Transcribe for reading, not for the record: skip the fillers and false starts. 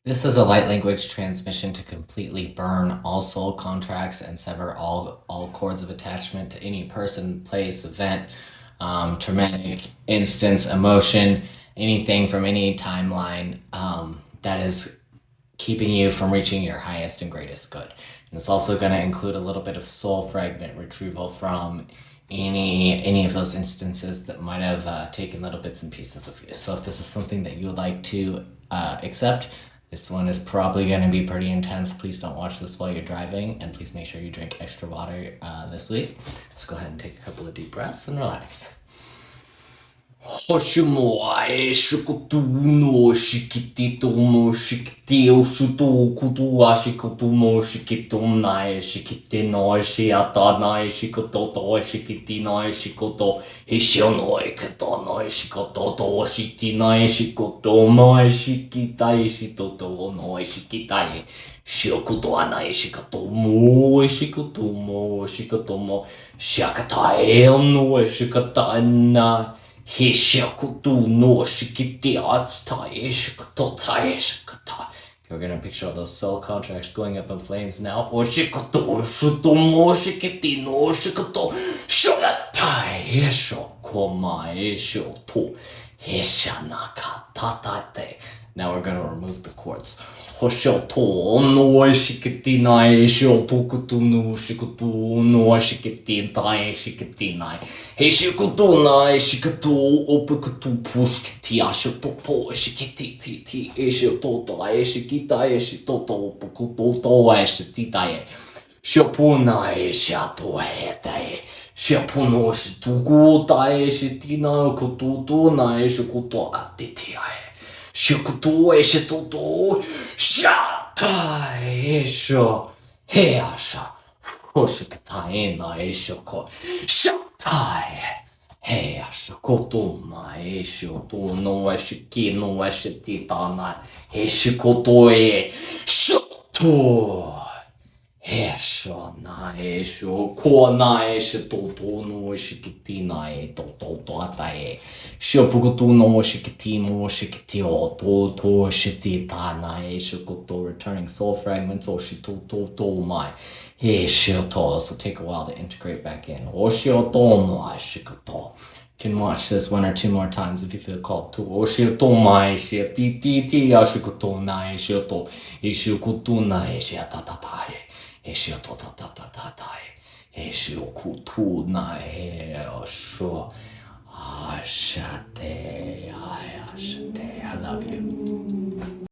This is a light language transmission to completely burn all soul contracts and sever all cords of attachment to any person, place, event, traumatic instance, emotion, anything from any timeline that is keeping you from reaching your highest and greatest good. And it's also going to include a little bit of soul fragment retrieval from any of those instances that might have taken little bits and pieces of you. So if this is something that you would like to accept, this one is probably going to be pretty intense. Please don't watch this while you're driving, and please make sure you drink extra water this week. Let's go ahead and take a couple of deep breaths and relax. Hoshimuai shikutuno shikititomo shikitio shuto kutua shikutumo shikitumnai shikitino shiatanai shikototo shikitinai shikoto hishionoi katonoi shikototo shitinai shikotomoi shikitai shitoto noi shikitai shiokutoanai shikotomo shikotomo shakatai no shikatanai Hishakutu no shikiti atsutai shikototai shikata. We're gonna picture all those soul contracts going up in flames now. Oshikoto shutomo shikiti no shikoto shogatai eshokomai eshoto heshanaka tatate. Now we're gonna remove the cords. Hoshoto no shikitinai shopukutu no shikutu no shikitinai shikitinai. Heshikutunai shikutu opukutu pushkiti ashoto po shikiti eshototo eshikita eshitoto opukuto eshititai. Shopunai shato hetae. Shopuno shitukutai shitina kututu na eshikuto atitiai. Shikutu eshitoto shata esho heasha hoshikatai na eshoko shatai heasha kotoma esho to no eshiki no eshitita na eshikoto e shoto Esho na esho ko na esho to no shikiti na e to atae shopukutu no shikiti mo shikiti o to shitita na esho koto returning soul fragments o shito to mai esho to. So take a while to integrate back in. Oshio to mai shikoto. Can watch this one or two more times if you feel called to. Oshio to mai shiti ashikoto na esho to ishukutu na esho tatatai. Esho to esho kutu na esho ashate. I love you.